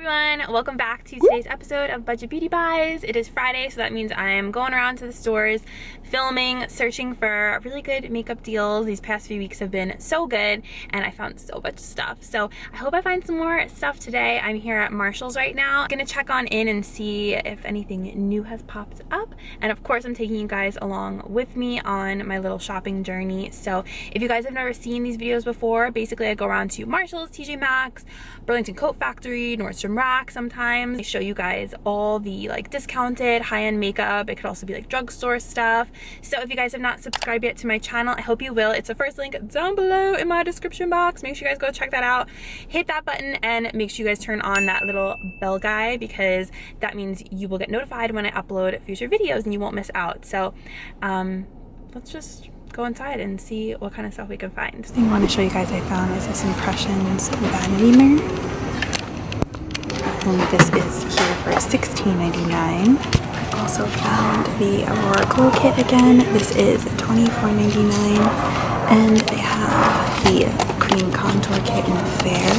everyone, welcome back to today's episode of Budget Beauty Buys. It is Friday, so that means I'm going around to the stores, filming, searching for really good makeup deals. These past few weeks have been so good, and I found so much stuff. So I hope I find some more stuff today. I'm here at Marshall's right now. I'm gonna check on in and see if anything new has popped up. And of course, I'm taking you guys along with me on my little shopping journey. So if you guys have never seen these videos before, basically I go around to Marshall's, TJ Maxx, Burlington Coat Factory, Nordstrom Rack sometimes. I show you guys all the like discounted high-end makeup. It could also be like drugstore stuff. So if you guys have not subscribed yet to my channel, I hope you will. It's the first link down below in my description box. Make sure you guys go check that out. Hit that button and make sure you guys turn on that little bell guy, because that means you will get notified when I upload future videos and you won't miss out. So let's just go inside and see what kind of stuff we can find. The thing I want to show you guys I found is this Impressions vanity mirror. And this is here for $16.99. I also found the Aurora Glow Kit again. This is $24.99. And they have the Cream Contour Kit in Fair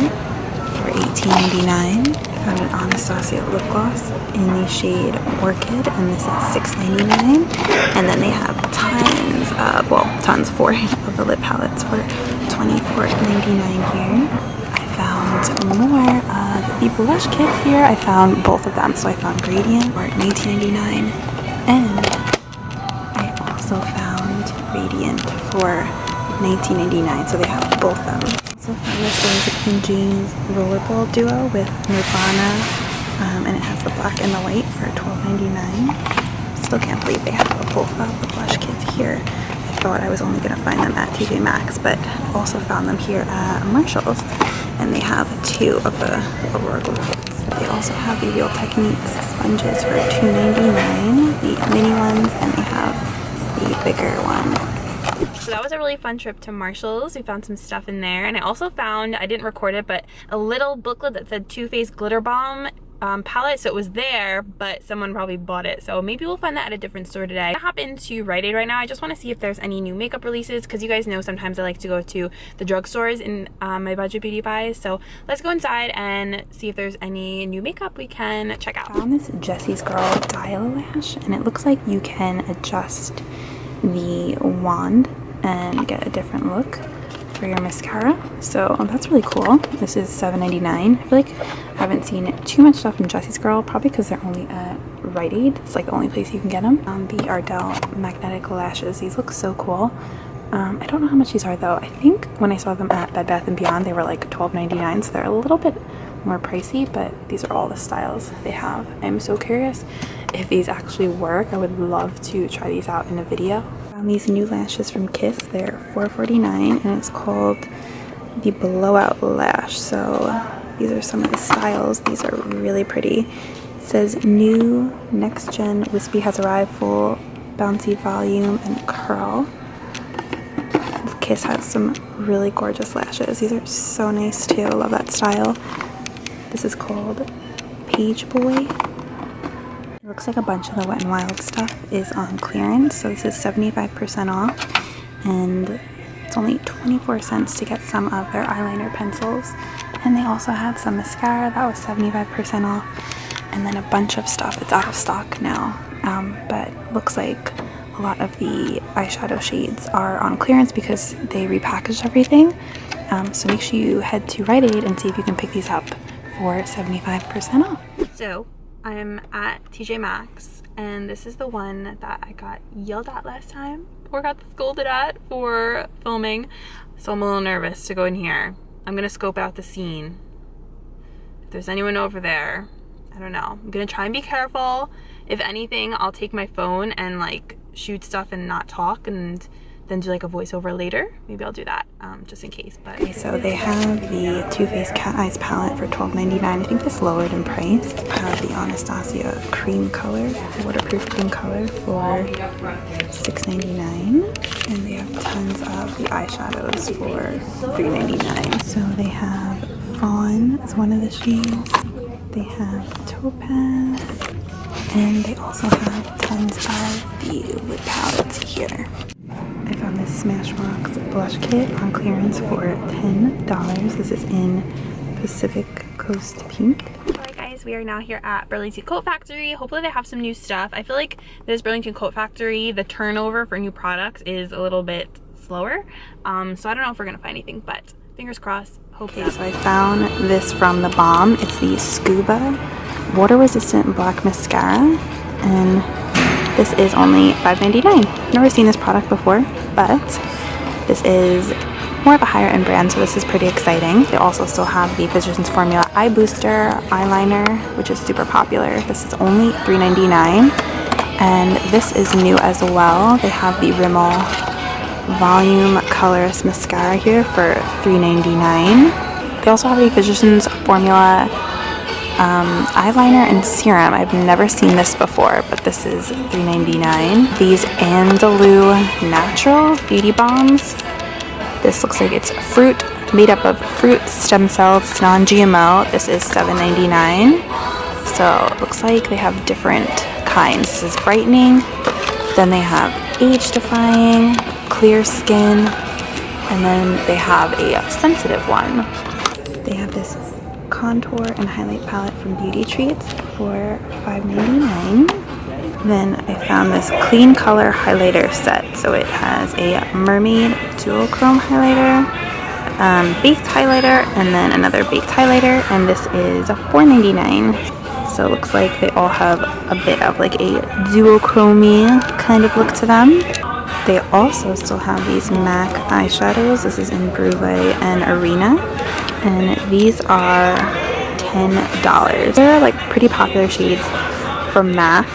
for $18.99. I found an Anastasia lip gloss in the shade Orchid, and this is $6.99. And then they have four of the lip palettes for $24.99 here. I found more of the blush kits here. I found both of them. So I found Gradient for $19.99, and I also found Radiant for $19.99. So they have both of them. I also found this Elizabeth James Rollerball Duo with Nirvana, and it has the black and the white for $12.99. Still can't believe they have both of the blush kits here. I thought I was only going to find them at TJ Maxx, but also found them here at Marshall's. And they have two of the Aurora Glow kits. They also have the Real Techniques sponges for $2.99, the mini ones, and they have the bigger one. So that was a really fun trip to Marshall's. We found some stuff in there, and I also found, I didn't record it, but a little booklet that said Too Faced Glitter Bomb palette. So it was there, but someone probably bought it. So maybe we'll find that at a different store today. I'm gonna hop into Rite Aid right now. I just want to see if there's any new makeup releases, because you guys know sometimes I like to go to the drugstores in my Budget Beauty Buys. So let's go inside and see if there's any new makeup we can check out. I found this Jessie's Girl Dial Lash, and it looks like you can adjust the wand and get a different look for your mascara. So that's really cool. This is $7.99. I feel like I haven't seen too much stuff from Jessie's Girl, probably because they're only at Rite Aid. It's like the only place you can get them. The Ardell magnetic lashes. These look so cool. I don't know how much these are though. I think when I saw them at Bed Bath & Beyond, they were like $12.99, so they're a little bit more pricey, but these are all the styles they have. I'm so curious if these actually work. I would love to try these out in a video. Found these new lashes from Kiss. They're $4.49, and it's called the Blowout Lash. So these are some of the styles. These are really pretty. It says new next gen wispy has arrived, full bouncy volume and curl. Kiss has some really gorgeous lashes. These are so nice too. I love that style. This is called Page Boy. It looks like a bunch of the Wet n Wild stuff is on clearance. So this is 75% off, and it's only 24 cents to get some of their eyeliner pencils. And they also had some mascara that was 75% off, and then a bunch of stuff. It's out of stock now, but looks like a lot of the eyeshadow shades are on clearance because they repackaged everything. So make sure you head to Rite Aid and see if you can pick these up for 75% off. So I'm at TJ Maxx, and this is the one that I got yelled at last time, or got scolded at for filming. So I'm a little nervous to go in here. I'm gonna scope out the scene. If there's anyone over there, I don't know. I'm gonna try and be careful. If anything, I'll take my phone and like shoot stuff and not talk, and then do like a voiceover later. Maybe I'll do that just in case. But okay, so they have the Too Faced Cat Eyes palette for $12.99. I think this lowered in price. They have the Anastasia cream color, waterproof cream color for $6.99, and they have tons of the eyeshadows for $3.99. So they have Fawn as one of the shades. They have Topaz, and they also have tons of the lip palettes here. I found this Smashbox blush kit on clearance for $10. This is in Pacific Coast Pink. So I guys, we are now here at Burlington Coat Factory. Hopefully they have some new stuff. I feel like this Burlington Coat Factory, the turnover for new products is a little bit slower. So I don't know if we're gonna find anything, but fingers crossed. Hopefully. Okay, so I found this from The Balm. It's the Scuba water resistant black mascara, and this is only $5.99. Never seen this product before, but this is more of a higher end brand, so this is pretty exciting. They also still have the Physicians Formula Eye Booster eyeliner, which is super popular. This is only $3.99, and this is new as well. They have the Rimmel Volume Colorist Mascara here for $3.99. They also have the Physicians Formula eyeliner and serum. I've never seen this before, but this is $3.99. These Andalou Natural Beauty Bombs. This looks like it's fruit, made up of fruit stem cells. It's non-GMO. This is $7.99. So it looks like they have different kinds. This is brightening. Then they have age defying, clear skin, and then they have a sensitive one. They have this contour and highlight palette from Beauty Treats for $5.99. Then I found this clean color highlighter set. So it has a mermaid dual chrome highlighter, baked highlighter, and then another baked highlighter, and this is $4.99. So it looks like they all have a bit of like a duochrome kind of look to them. They also still have these MAC eyeshadows. This is in Brulee and Arena, and these are $10. They're like pretty popular shades from MAC.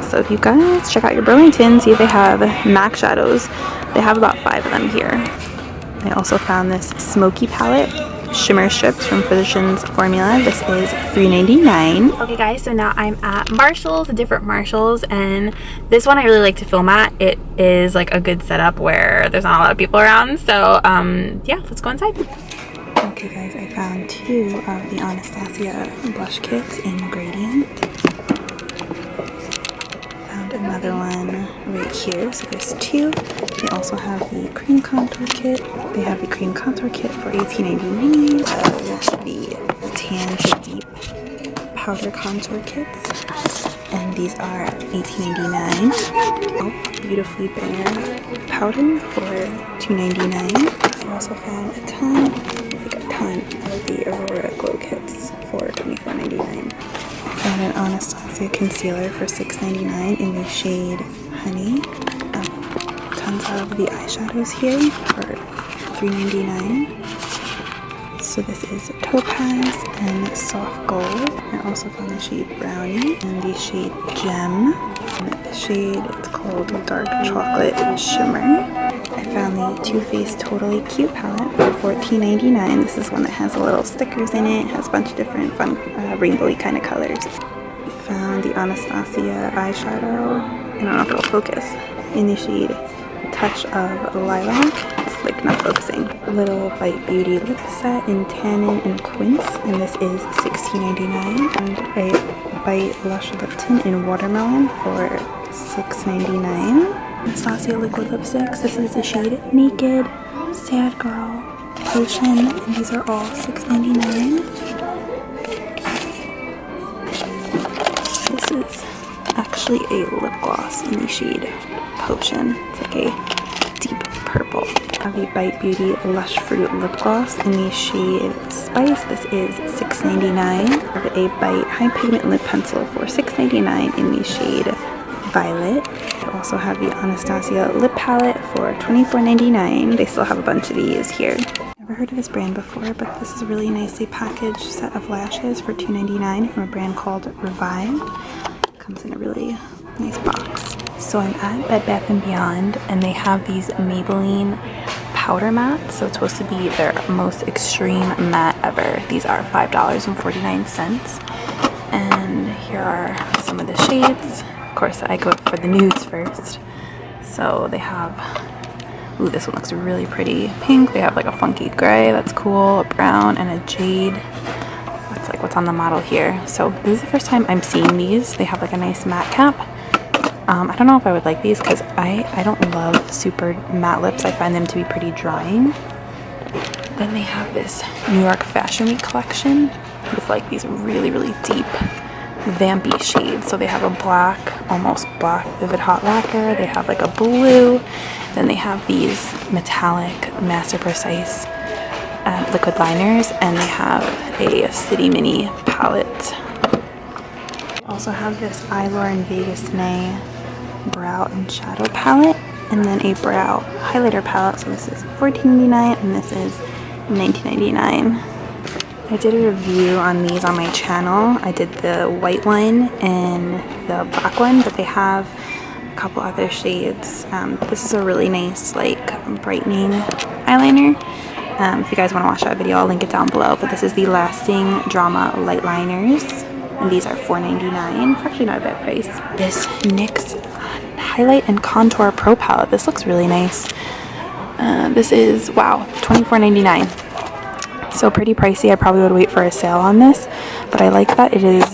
So if you guys check out your Burlington, see if they have MAC shadows. They have about 5 of them here. I also found this smoky palette, shimmer strips from Physicians Formula. This is $3.99. Okay guys, so now I'm at Marshall's, different Marshalls, and this one I really like to film at. It is like a good setup where there's not a lot of people around. So yeah, let's go inside. Okay guys, I found 2 of the Anastasia blush kits in Gradient. Another one right here, so there's 2. They also have the cream contour kit. They have the cream contour kit for $18.99. The tan to deep powder contour kits, and these are $18.99. Oh, beautifully bare powder for $2.99. I also found a ton of the Aurora Glow kits for $24.99. And an Anastasia concealer for $6.99 in the shade Honey. Tons of the eyeshadows here for $3.99. So this is Topaz and Soft Gold. I also found the shade Brownie and the shade Gem. And the shade, it's called Dark Chocolate Shimmer. I found the Too Faced Totally Cute palette for $14.99. This is one that has little stickers in it. It has a bunch of different fun rainbowy kind of colors. We found the Anastasia eyeshadow, I don't know if it'll focus, in the shade Touch of Lilac. It's like not focusing. Little Bite Beauty lip set in Tannin and Quince, and this is $16.99. And a Bite Lush Lip Tint in Watermelon for $6.99. Anastasia liquid lipsticks. This is the shade Naked, Sad Girl, Potion, and these are all $6.99. This is actually a lip gloss in the shade Potion. It's like a deep purple. I have the Bite Beauty Lush Fruit Lip Gloss in the shade Spice. This is $6.99. I have a Bite High Pigment Lip Pencil for $6.99 in the shade Violet. I also have the Anastasia lip palette for $24.99. They still have a bunch of these here. Never heard of this brand before, but this is a really nicely packaged set of lashes for $2.99 from a brand called Revive. Comes in a really nice box. So I'm at Bed Bath & Beyond, and they have these Maybelline powder mats. So it's supposed to be their most extreme matte ever. These are $5.49. And here are some of the shades. Of course, I go for the nudes first. So they have, ooh, this one looks really pretty pink. They have like a funky gray, that's cool, a brown, and a jade. That's like what's on the model here. So this is the first time I'm seeing these. They have like a nice matte cap. I don't know if I would like these because I don't love super matte lips. I find them to be pretty drying. Then they have this New York Fashion Week collection. with like these really, really deep vampy shades. So they have a black, almost black Vivid Hot Lacquer. They have like a blue. Then they have these metallic Master Precise liquid liners, and they have a City Mini palette. Also have this Eyelure Vegas Nay brow and shadow palette, and then a brow highlighter palette. So this is $14.99 and this is $19.99. I did a review on these on my channel. I did the white one and the black one, but they have a couple other shades. This is a really nice like brightening eyeliner. If you guys want to watch that video, I'll link it down below. But this is the Lasting Drama Light Liners, and these are $4.99. It's actually not a bad price. This NYX Highlight and Contour Pro Palette. This looks really nice. This is, wow, $24.99. So pretty pricey. I probably would wait for a sale on this, but I like that it is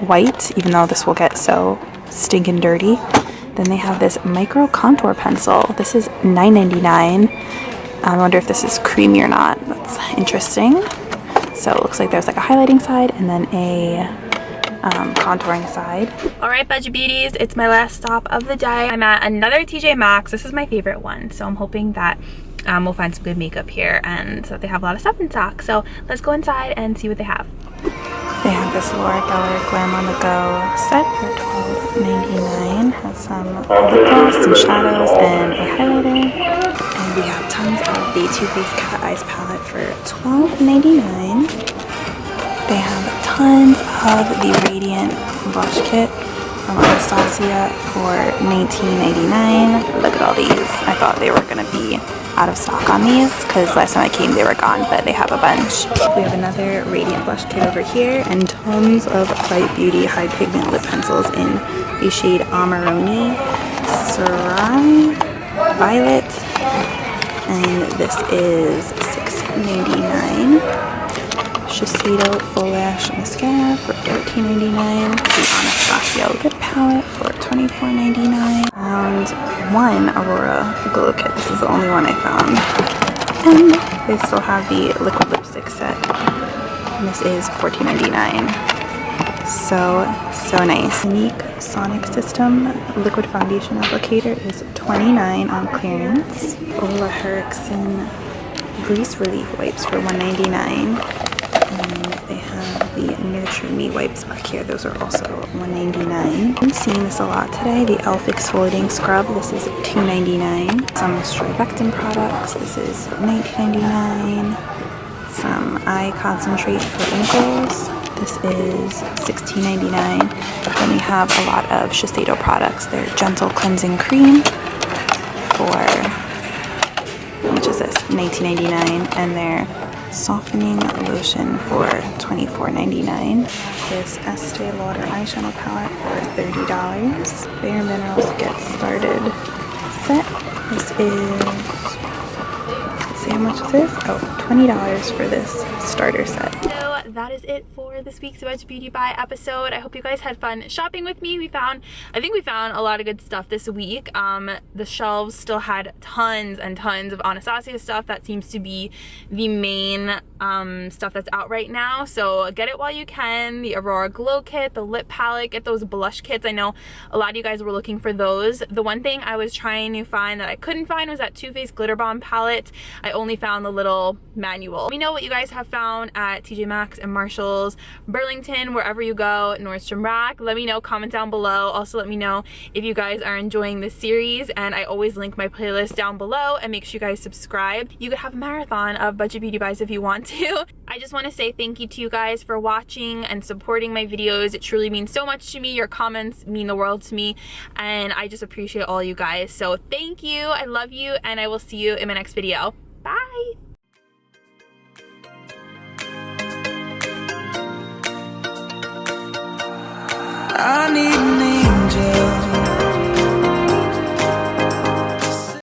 white, even though this will get so stinking dirty. Then they have this Micro Contour Pencil. This is $9.99. I wonder if this is creamy or not. That's interesting. So it looks like there's like a highlighting side and then a contouring side. Alright, Budget Beauties, it's my last stop of the day. I'm at another TJ Maxx. This is my favorite one, so I'm hoping that we'll find some good makeup here and so they have a lot of stuff in stock. So let's go inside and see what they have. They have this Laura Geller Glam on the Go set for $12.99. Has some lip gloss, some shadows, and a highlighter. And we have tons of the Too Faced Cat Eyes palette for $12.99. They have tons of the Radiant Blush Kit from Anastasia for $19.99. Look at all these. I thought they were going to be out of stock on these because last time I came they were gone, but they have a bunch. We have another Radiant Blush Kit over here and tons of Bite Beauty High Pigment Lip Pencils in the shade Amarone, Sarai, Violet, and this is $6.99. Shiseido Full Lash Mascara for $13.99. The Anastasia Lip Palette for $24.99. And one Aurora Glow Kit. This is the only one I found. And they still have the liquid lipstick set. And this is $14.99. So nice. Unique Sonic System Liquid Foundation Applicator is $29 on clearance. Ola Herrickson Grease Relief Wipes for $1.99. And they have the Nurture Me wipes back here. Those are also $1.99. I'm seeing this a lot today. The e.l.f. Exfoliating Scrub. This is $2.99. Some Strivectin products. This is $19.99. Some eye concentrate for wrinkles. This is $16.99. Then we have a lot of Shiseido products. Their Gentle Cleansing Cream for, how much is this? $19.99. And their Softening Lotion for $24.99. This Estee Lauder eyeshadow palette for $30. Bare Minerals Get Started set. This is, let's see how much is this? Oh, $20 for this starter set. So that is it for this week's Budget Beauty Buy episode. I hope you guys had fun shopping with me. I think we found a lot of good stuff this week. The shelves still had tons and tons of Anastasia stuff. That seems to be the main stuff that's out right now. So get it while you can. The Aurora Glow Kit, the lip palette, get those blush kits. I know a lot of you guys were looking for those. The one thing I was trying to find that I couldn't find was that Too Faced Glitter Bomb palette. I only found the little manual. Let me know what you guys have found at TJ Maxx and Marshalls, Burlington, wherever you go, Nordstrom Rack. Let me know, comment down below. Also let me know if you guys are enjoying this series, and I always link my playlist down below, and make sure you guys subscribe. You could have a marathon of Budget Beauty Buys if you want to. I just want to say thank you to you guys for watching and supporting my videos. It truly means so much to me. Your comments mean the world to me, and I just appreciate all you guys. So thank you, I love you, and I will see you in my next video. Bye! I need an angel